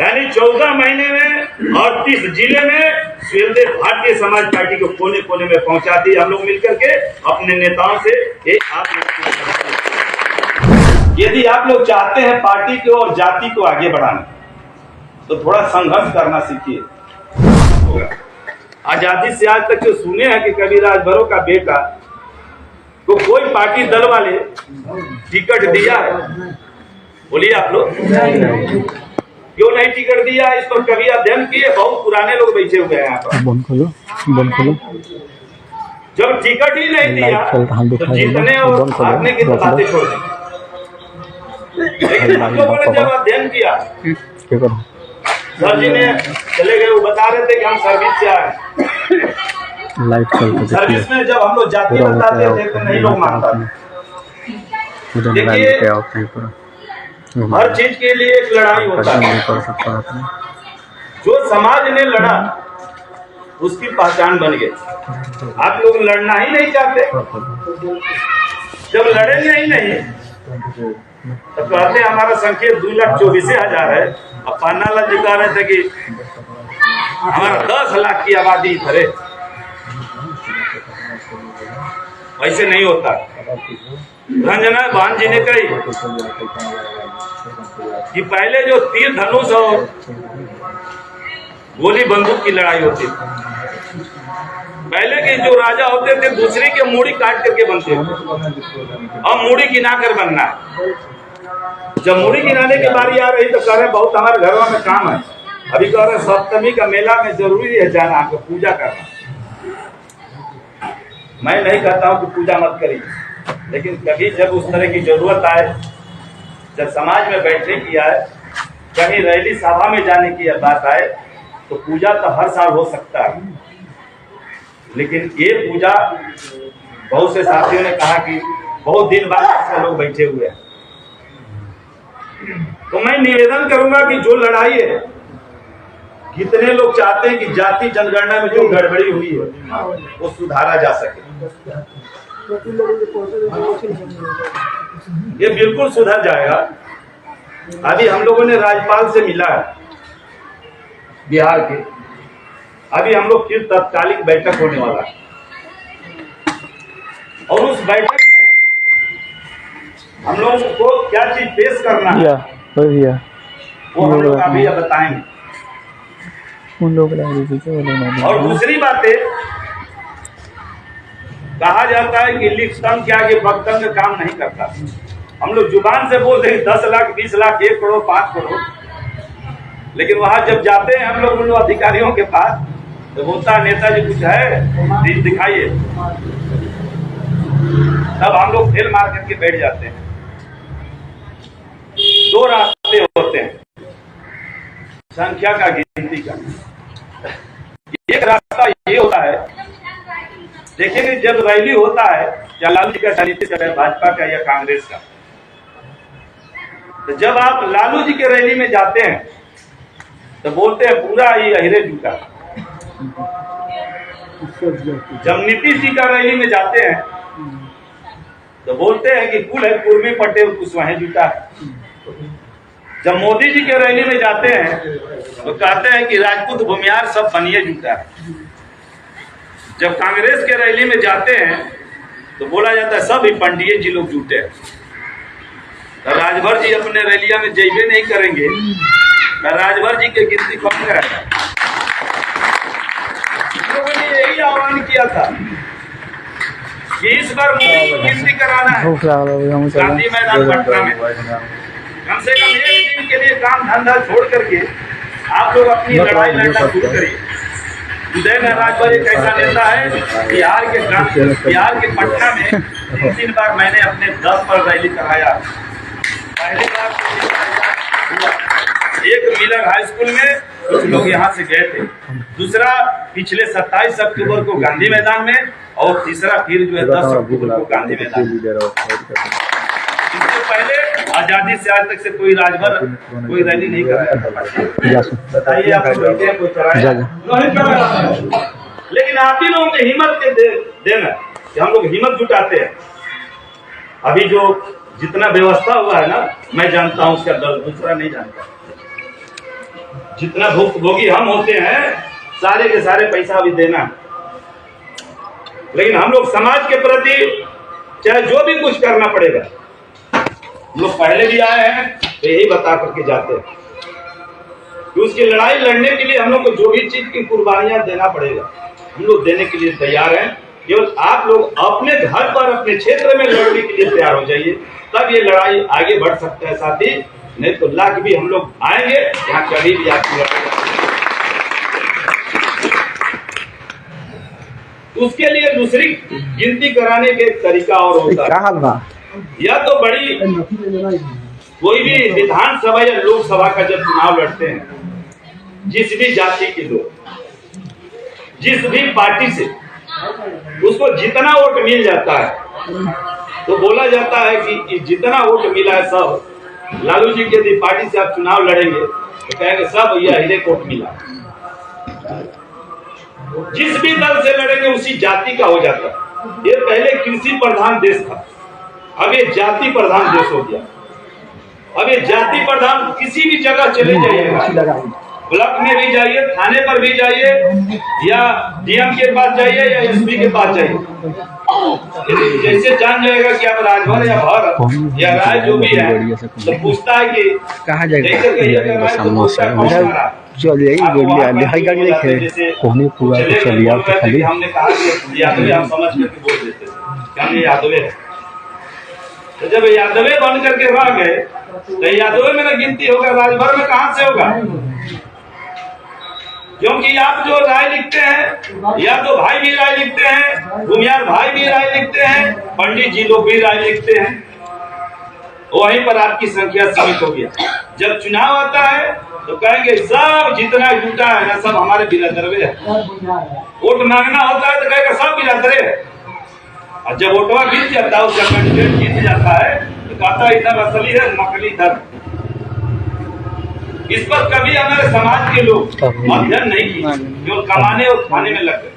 यानी 14 महीने में 38 जिले में सुहेलदेव भारतीय समाज पार्टी को कोने कोने में पहुंचा दी हम लोग मिलकर के अपने नेताओं से। यदि आप लोग चाहते हैं पार्टी को और जाति को आगे बढ़ाना तो थोड़ा संघर्ष करना सीखिए। आजादी से आज तक जो सुने हैं कि कभी राजभरों का बेटा को कोई पार्टी दल वाले टिकट दिया है? बोलिए आप लोग, क्यों नहीं टिकट दिया? इस पर कभी अध्ययन किए? बहुत पुराने लोग बैठे हुए हैं यहाँ पर। बंद खोलो। जब टिकट ही नहीं दिया तो जीतने और हारने की तो बातें छोड़ दी। लेकिन हम लोगों ने जब अध्ययन किया, सर जी ने चले गए, वो बता रहे थे कि हम सर्विस से आए। सर्विस में जब हम लोग जाते बताते थे तो नहीं लोग मानता। देखिए, हर चीज के लिए एक लड़ाई होता है। जो समाज ने लड़ा उसकी पहचान बन गई। आप लोग लड़ना ही नहीं चाहते। जब लड़ेंगे ही नहीं तो कहते हमारा संख्या 2,24,000 है। अब पन्नालाल जी कह रहे थे कि हमारा 10 लाख की आबादी इधर है। वैसे नहीं होता। रंजना बहन जी ने कही कि पहले जो तीर धनुष और गोली बंदूक की लड़ाई होती थी। पहले के जो राजा होते थे दूसरे के मूड़ी काट करके बनते थे। अब मूड़ी गिना कर बनना है। जब मूड़ी गिनाने की बारी आ रही तो कह रहे बहुत हमारे घरों में काम है। अभी कह रहे सप्तमी का मेला में जरूरी है जाना, आपको पूजा करना। मैं नहीं कहता हूँ कि पूजा मत करिए, लेकिन कभी जब उस तरह की जरूरत आए, जब समाज में बैठने की आए, कहीं रैली सभा में जाने की बात आए तो पूजा तो हर साल हो सकता है। लेकिन ये पूजा बहुत से साथियों ने कहा कि बहुत दिन बाद ऐसे लोग बैठे हुए हैं। तो मैं निवेदन करूंगा कि जो लड़ाई है, कितने लोग चाहते हैं कि जाति जनगणना में जो गड़बड़ी हुई है वो सुधारा जा सके। ये बिल्कुल सुधर जाएगा। अभी हम लोगों ने राज्यपाल से मिला है बिहार के। अभी हम लोग फिर तत्कालिक बैठक होने वाला है और उस बैठक में हम लोगों को क्या चीज पेश करना है वो हम लोग अभी बताएंगे। और दूसरी बात है, कहा जाता है कि लिखतंग के आगे बगतंग काम नहीं करता। हम लोग जुबान से बोल रहे 10 लाख 20 लाख 1 करोड़ 5 करोड़, लेकिन वहां जब जाते हैं हम लोग उन अधिकारियों के पास तो बोलता है नेताजी कुछ है दिखाइए, तब हम लोग फेल मार करके बैठ जाते हैं। 2 रास्ते होते हैं संख्या का, गिनती का। एक रास्ता ये होता है, देखिए जब रैली होता है, या लालू जी का राजनीति कर रहे हैं, भाजपा का या कांग्रेस का, तो जब आप लालू जी के रैली में जाते हैं तो बोलते हैं पूरा ये अहिरे जूटा। जब नीतीश जी का रैली में जाते हैं तो बोलते हैं कि कुल है कुर्मी पटेल कुशवाहा जूटा। जब मोदी जी के रैली में जाते हैं तो कहते हैं कि राजपूत भूमियार सब बनिए जूटा है। जब कांग्रेस के रैली में जाते हैं तो बोला जाता है सब ही पंडिये जी लोग जुटे हैं। तो राजभर जी अपने रैलिया में जैबे नहीं करेंगे तो राजभर जी की गिनती कौन कराएगा? लोगों ने यही आह्वान किया था कि इस बार गिनती कराना है गांधी मैदान पटना में। कम से कम एक दिन के लिए काम धंधा छोड़ करके आप लोग अपनी लड़ाई लड़ना शुरू करिए। उदय राजभर एक ऐसा नेता है बिहार के पटना में 3 बार मैंने अपने 10 पर रैली कराया। पहली बार एक मिलर हाई स्कूल में कुछ लोग यहाँ से गए थे, दूसरा पिछले 27 अक्टूबर को गांधी मैदान में, और तीसरा फिर जो है 10 अक्टूबर को गांधी मैदान में। इससे पहले आजादी से आज तक से कोई राजभर कोई रैली नहीं कराया था। बताइए आप कोई कराया? लेकिन आप ही लोगों के हिम्मत के देना कि हम लोग हिम्मत जुटाते हैं। अभी जो जितना व्यवस्था हुआ है ना, मैं जानता हूँ उसका दल दूसरा नहीं जानता। जितना भुक्तभोगी हम होते हैं सारे के सारे पैसा भी देना, लेकिन हम लोग समाज के प्रति चाहे जो भी कुछ करना पड़ेगा, हम लोग पहले भी आए हैं तो यही बता करके जाते हैं कि उसकी लड़ाई लड़ने के लिए हम लोग को जो भी चीज की कुर्बानियां देना पड़ेगा हम लोग देने के लिए तैयार हैं। केवल आप लोग अपने घर पर अपने क्षेत्र में लड़ने के लिए तैयार हो जाइए, तब ये लड़ाई आगे बढ़ सकता है साथी, नहीं तो लाख भी हम लोग आएंगे यहाँ कभी भी आपकी लड़ाई। उसके लिए दूसरी गिनती कराने के एक तरीका और होता है, या तो बड़ी कोई भी विधानसभा या लोकसभा का जब चुनाव लड़ते हैं, जिस भी जाति के लोग जिस भी पार्टी से उसको जितना वोट मिल जाता है तो बोला जाता है कि जितना वोट मिला है सब लालू जी के यदि पार्टी से आप चुनाव लड़ेंगे तो कहेंगे सब यह हीरे कोट मिला। जिस भी दल से लड़ेंगे उसी जाति का हो जाता है। ये पहले कृषि प्रधान देश था, अब ये जाति प्रधान देश हो गया। अब ये जाति प्रधान किसी भी जगह चले जाइएगा, ब्लॉक में भी जाइए, थाने पर भी जाइए, या डीएम के पास जाइए या एसपी के पास जाइए, जैसे जान जाएगा कि आप राजभर या भर या राय जो भी है तो पूछता है कि कहाँ जाएगा चल जाइए पूरा चलिए आप खाली हमने कहा कि यादव हम समझ करके बोल देते क्या ये यादवे है। तो जब यादवे बन करके रह गए तो यादवे में ना गिनती होगा, राजभर में कहाँ से होगा? क्योंकि आप जो राय लिखते हैं या तो भाई भी राय लिखते हैं, भूमियार भाई भी राय लिखते हैं, पंडित जी लोग भी राय लिखते हैं, वहीं पर आपकी संख्या सीमित हो गया। जब चुनाव आता है तो कहेंगे सब जितना जुटा है ना सब हमारे बिरादरवे है। वोट मांगना होता है तो कहेगा सब बिरादरे है, और जब वोटवा जीत जाता है उसका कैंडिडेट जीत जाता है तो कहता इधर असली है नकली इधर। इस पर कभी हमारे समाज के लोग अध्ययन नहीं किए, जो कमाने और खाने में लग गए।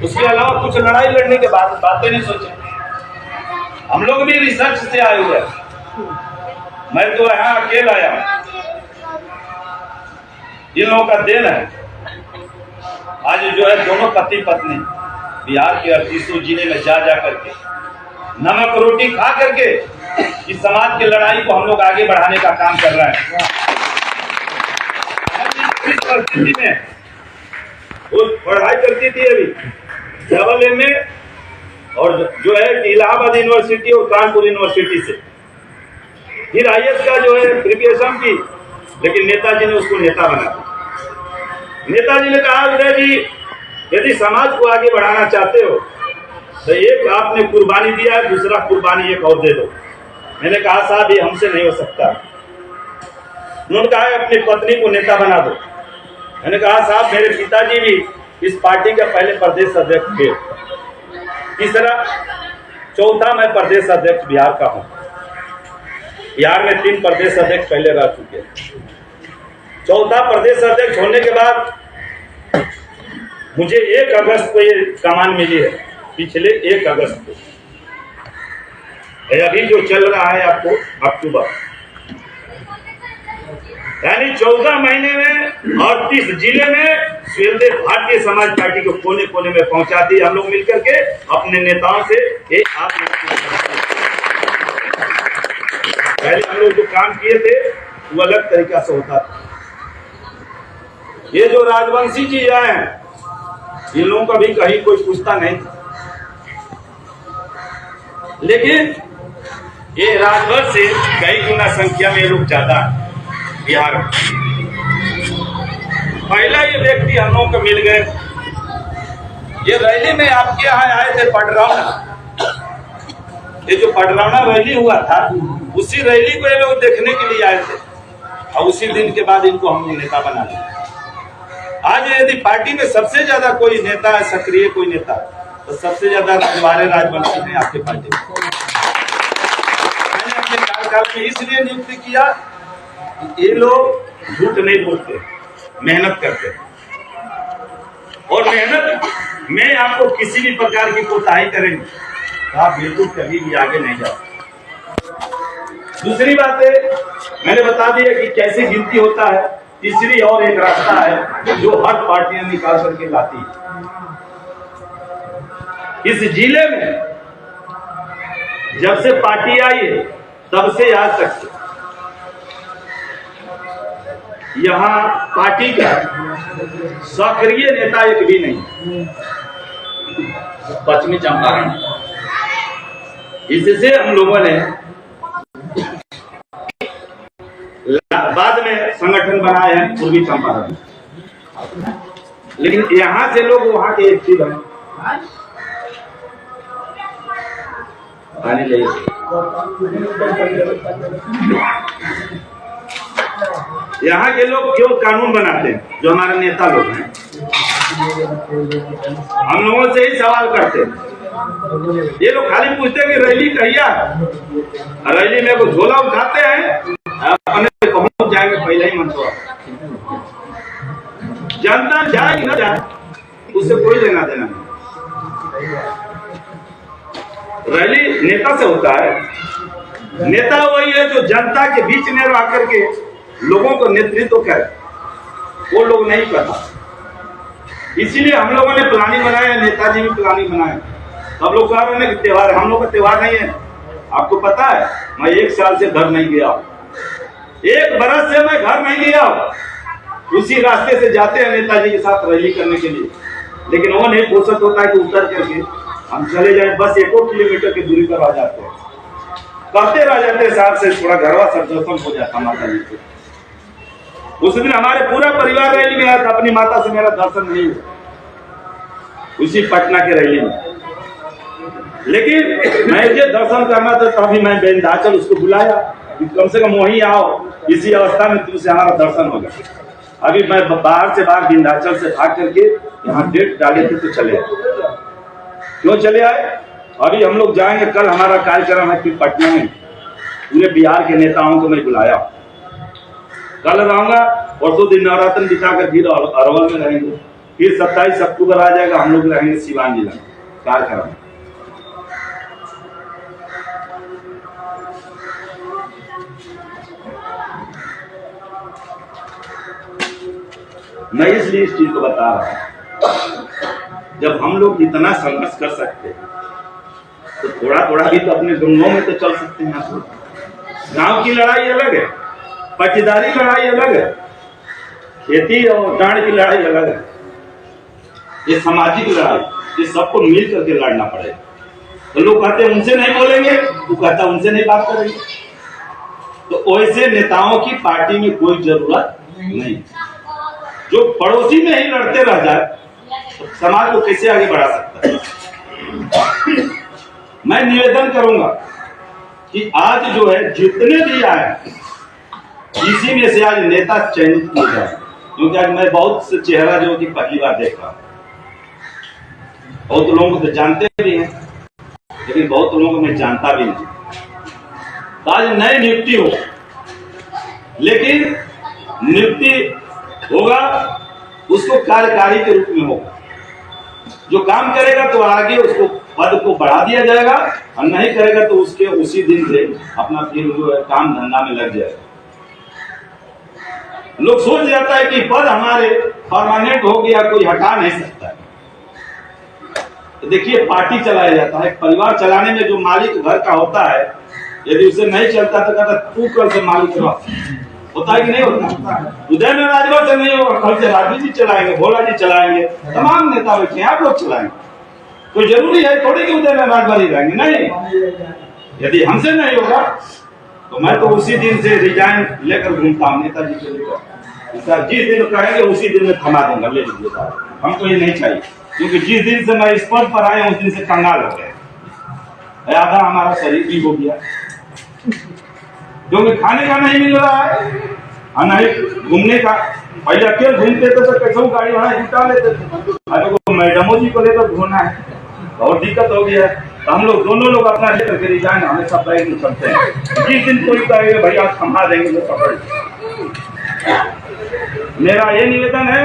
उसके अलावा कुछ लड़ाई लड़ने के बाद बातें नहीं सोचे। हम लोग भी रिसर्च से आए हुए, मैं तो यहाँ अकेला आया हूँ, इन लोगों का देन है। आज जो है दोनों पति पत्नी बिहार के 38 जिले में जा करके नमक रोटी खा करके इस समाज की लड़ाई को हम लोग आगे बढ़ाने का काम कर रहे हैं। इस परिस्थिति में वो पढ़ाई करती थी अभी डबल एमए और जो है इलाहाबाद यूनिवर्सिटी और कानपुर यूनिवर्सिटी से, फिर आईएएस का जो है प्रिपरेशन की, लेकिन नेताजी ने उसको नेता बना दिया। नेताजी ने कहा विजय जी यदि समाज को आगे बढ़ाना चाहते हो तो एक आपने कुर्बानी दिया है, दूसरा कुर्बानी एक और दे दो। मैंने कहा साहब ये हमसे नहीं हो सकता। उन्होंने कहा अपनी पत्नी को नेता बना दो। मैंने कहा साहब मेरे पिताजी भी इस पार्टी का पहले प्रदेश अध्यक्ष थे, तीसरा चौथा मैं प्रदेश अध्यक्ष बिहार का हूँ। बिहार में 3 प्रदेश अध्यक्ष पहले रह चुके। चौथा प्रदेश अध्यक्ष होने के बाद मुझे 1 अगस्त को ये कमान मिली है, पिछले 1 अगस्त को। अभी जो चल रहा है आपको अक्टूबर, यानी 14 महीने में 38 जिले में स्वदेव भारतीय समाज पार्टी को कोने कोने में पहुंचा दी हम लोग मिलकर के अपने नेताओं से। पहले हम लोग जो काम किए थे वो अलग तरीका से होता था। ये जो राजवंशी जी आए हैं इन लोगों का भी कहीं कोई पूछता नहीं था, लेकिन ये राजभर से कई गुना संख्या में लोग ज्यादा बिहार में। पहला ये व्यक्ति हम लोगों को मिल गए, ये रैली में आपके यहाँ आए थे पडरौना। ये जो पडरौना रैली हुआ था उसी रैली को ये लोग देखने के लिए आए थे, और उसी दिन के बाद इनको हम लोग नेता बना दिया। आज यदि पार्टी में सबसे ज्यादा कोई नेता है, सक्रिय कोई नेता, तो सबसे ज्यादा राजवाड़े राजवंशी ने आपके पार्टी में। मैंने अपने कार्यकाल में इसलिए नियुक्ति किया कि ये लोग झूठ नहीं बोलते, मेहनत करते, और मेहनत में आपको किसी भी प्रकार की कोताही करेंगे तो आप बिल्कुल कभी भी आगे नहीं जाओ। दूसरी बात है मैंने बता दिया कि कैसे गिनती होता है। तीसरी और एक रास्ता है जो हर पार्टियां निकाल करके लाती है। इस जिले में जब से पार्टी आई है तब से आज तक यहां पार्टी का सक्रिय नेता एक भी नहीं। पश्चिमी चंपारण इससे हम लोगों ने बाद में संगठन बनाए हैं पूर्वी चंपारण, लेकिन यहां से लोग वहां के एक्टिव हैं। आने ले यहाँ के लोग क्यों कानून बनाते हैं? जो हमारे नेता लोग हैं हम लोगों से ही सवाल करते हैं। ये लोग खाली पूछते हैं कि रैली कहिया, रैली में वो झोला उठाते हैं, अपने पहुंच जाएंगे पहले ही मंत्र। जनता जाए कि न जाए उससे कोई लेना देना नहीं। रैली नेता से होता है। नेता वही है जो जनता के बीच में रह करके लोगों को नेतृत्व करे, वो लोग नहीं करता। इसीलिए हम लोगों ने प्लानिंग बनाया, नेताजी भी प्लानिंग बनाए। सब लोग कह रहे हैं कि त्योहार, हम लोग का त्योहार नहीं है। आपको पता है मैं 1 साल से घर नहीं गया, 1 बरस से मैं घर नहीं गया। उसी रास्ते से जाते हैं नेताजी के साथ रैली करने के लिए, लेकिन वो नहीं फुर्सत होता है कि उतर करके हम चले जाए। बस 1 किलोमीटर की दूरी पर आ जाते हैं, करते रह जाते हैं। साथ से थोड़ा घरवा सब दर्शन हो जाता माता जी से। उस दिन हमारे पूरा परिवार रैली में आया था, अपनी माता से मेरा दर्शन नहीं हुआ उसी पटना के रैली में। लेकिन मैं ये दर्शन करना था, तभी मैं विंध्याचल उसको बुलाया कि कम से कम वहीं आओ, इसी अवस्था में तुमसे हमारा दर्शन होगा। अभी मैं बाहर से बाहर विंध्याचल से भाग करके यहाँ डेट डाले थे तो चले आए। क्यों चले आए? अभी हम लोग जाएंगे, कल हमारा कार्यक्रम है फिर पटना में। पूरे बिहार के नेताओं को मैं बुलाया, कल रहूंगा। परसों दिन नवरात्र बिताकर फिर अरवल में रहेंगे। फिर 27 अक्टूबर आ जाएगा, हम लोग रहेंगे सिवान जिला में कार्यक्रम। मैं इसलिए इस चीज को बता रहा हूं, जब हम लोग इतना संघर्ष कर सकते हैं तो थोड़ा थोड़ा भी तो अपने गांवों में तो चल सकते हैं। गांव की लड़ाई अलग है, पट्टीदारी लड़ाई अलग है, खेती और डांड की लड़ाई अलग है। ये सामाजिक लड़ाई, ये सबको मिल करके लड़ना पड़ेगा। तो लोग कहते हैं उनसे नहीं बोलेंगे, तू कहता उनसे नहीं बात करेंगे। तो वैसे नेताओं की पार्टी में कोई जरूरत नहीं। जो पड़ोसी में ही लड़ते रह जाए तो समाज को कैसे आगे बढ़ा सकता है? मैं निवेदन करूंगा कि आज जो है जितने भी आए इसी में से आज नेता चयनित किए जाए, क्योंकि आज मैं बहुत से चेहरा जो कि पहली बार देख रहा हूं। बहुत लोगों को तो जानते भी हैं, लेकिन बहुत लोगों को मैं जानता भी नहीं। तो आज नई नियुक्ति हो, लेकिन नियुक्ति होगा उसको कार्यकारी के रूप में होगा। जो काम करेगा तो आगे उसको पद को बढ़ा दिया जाएगा, और नहीं करेगा तो उसके उसी दिन से अपना फिर जो है काम धंधा में लग जाएगा। लोग सोच जाता है कि पद हमारे परमानेंट हो गया, कोई हटा नहीं सकता है। तो देखिए पार्टी चलाया जाता है, परिवार चलाने में जो मालिक घर का होता है, यदि उसे नहीं चलता तो कहता तू कल से मालिक रह। होता है कि नहीं होता? उदय में राजभर से नहीं होगा, कल से राजवी जी चलाएंगे, भोला जी चलाएंगे, तमाम नेता बैठे हैं, आप लोग चलाएंगे। कोई जरूरी है थोड़ी कि उदय में राजभर ही रहेंगे, नहीं। यदि हमसे नहीं होगा तो मैं तो उसी दिन से रिजाइन लेकर घूमता हूँ नेताजी को लेकर। जिस दिन कहेंगे उसी दिन में थमा दूंगा, ले लीजिए साहब, हमको ये नहीं चाहिए। क्योंकि जिस दिन से मैं इस पद पर आया उस दिन से कंगाल हो गया, आधा हमारा शरीर भी हो गया, क्योंकि खाने का नहीं मिल रहा है और नहीं घूमने का। पहले अकेले घूमते थे तो कैसे गाड़ी भाड़ा जुटा लेते थे, अभी मैडमों जी को लेकर घूमना है, बहुत दिक्कत हो गया है। तो हम लोग दोनों लोग अपना लेकर के रिजाइन हमेशा बैग में चलते हैं। जिस दिन कोई कहेगा भैया संभाल देंगे तो पकड़। मेरा ये निवेदन है,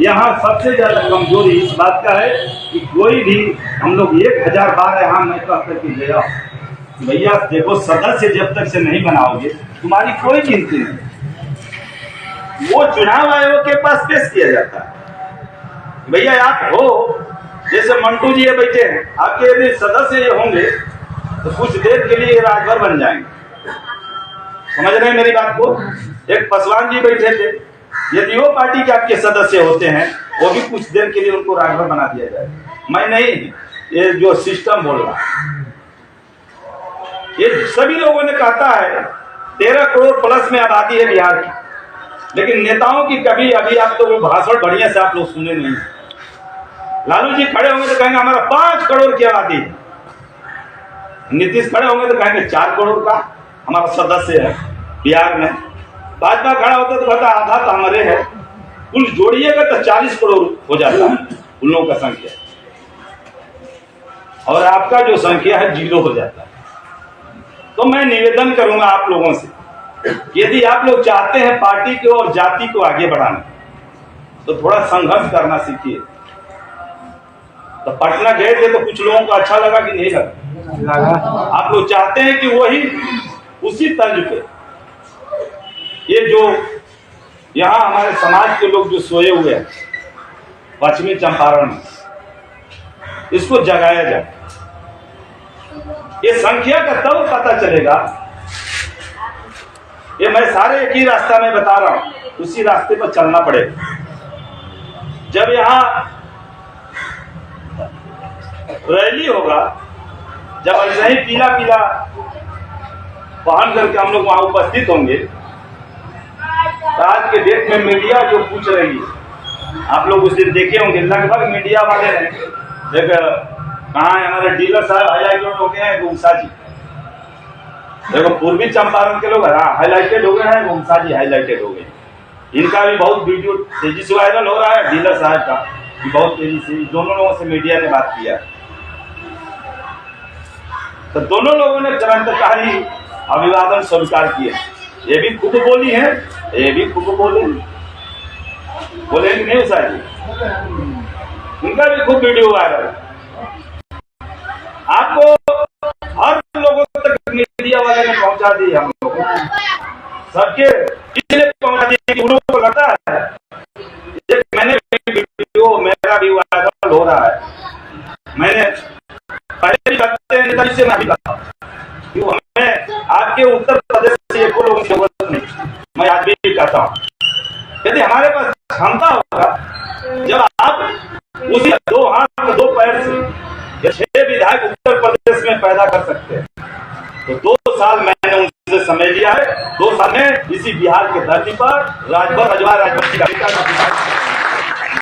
यहाँ सबसे ज्यादा कमजोरी इस बात का है कि कोई भी हम लोग 1000 बार यहाँ मैं कह करके गया भैया देखो सदस्य जब तक से नहीं बनाओगे तुम्हारी कोई गिनती नहीं। वो चुनाव आयोग के पास पेश किया जाता है। भैया आप हो, जैसे मंटू जी ये बैठे हैं, आपके यदि सदस्य ये होंगे तो कुछ देर के लिए राजभर बन जाएंगे। समझ रहे हैं मेरी बात को? एक पासवान जी बैठे थे, यदि वो पार्टी के आपके सदस्य होते हैं, वो भी कुछ देर के लिए उनको राजभर बना दिया जाए। मैं नहीं, ये जो सिस्टम बोल रहा है, ये सभी लोगों ने कहता है 13 करोड़ प्लस में आबादी है बिहार की, लेकिन नेताओं की कभी अभी आप तो वो भाषण बढ़िया से आप लोग सुने नहीं। लालू जी खड़े होंगे तो कहेंगे हमारा 5 करोड़ की आबादी है, नीतीश खड़े होंगे तो कहेंगे 4 करोड़ का हमारा सदस्य है बिहार में, भाजपा खड़ा होता तो कहता आधा तो हमारे है। कुल जोड़िएगा तो 40 करोड़ हो जाता है उन लोगों का संख्या, और आपका जो संख्या है 0 हो जाता है। तो मैं निवेदन करूंगा आप लोगों से, यदि आप लोग चाहते हैं पार्टी को और जाति को आगे बढ़ाना, तो थोड़ा संघर्ष करना सीखिए। तो पटना गए थे तो कुछ लोगों को अच्छा लगा कि नहीं लगा? आप लोग चाहते हैं कि वही उसी तर्ज पे ये जो यहाँ हमारे समाज के लोग जो सोए हुए हैं पश्चिमी चंपारण में, इसको जगाया जाए। ये संख्या का तब पता चलेगा, ये मैं सारे एक ही रास्ता में बता रहा हूं, उसी रास्ते पर चलना पड़ेगा। जब यहाँ रैली होगा, जब ऐसे ही पीला पीला पहन करके हम लोग वहां उपस्थित होंगे, तो आज के डेट में मीडिया जो पूछ रही है, आप लोग उस दिन देखे होंगे, लगभग मीडिया वाले ने कहा है हमारे डीलर साहब हाईलाइटेड हो गए हैं, गुमसा जी। देखो पूर्वी चंपारण के लोग हाईलाइटेड हो गए हैं, गुमसा जी हाईलाइटेड हो गए। इनका भी बहुत वीडियो तेजी से वायरल हो रहा है, डीलर साहब का भी बहुत तेजी से, दोनों लोगों से मीडिया ने बात किया। तो दोनों लोगों ने तुरंत ही अभिवादन स्वीकार किए। ये भी खूब बोली है, ये भी खूब बोले नहीं उषा जी, उनका भी खूब वीडियो वायरल। आपको हर लोगों तक मीडिया वाले ने पहुंचा दी, हम लोग सबके इसलिए पहुंचा दी कि उन को लगता है मैंने वीडियो मेरा भी वायरल हो रहा है। मैंने पहले भी कहते हैं से मैं भी कहता हूं, हमें आपके उत्तर प्रदेश से एक लोगों की जरूरत नहीं। मैं आज भी कहता हूं, यदि हमारे पास क्षमता होगा, जब आप उसी 2 हाथ 2 पैर से 6 विधायक उत्तर प्रदेश में पैदा कर सकते हैं, तो 2 साल मैंने उनसे समय लिया है। 2 साल में इसी बिहार के धरती पर राजभर रजवा राजवंशी का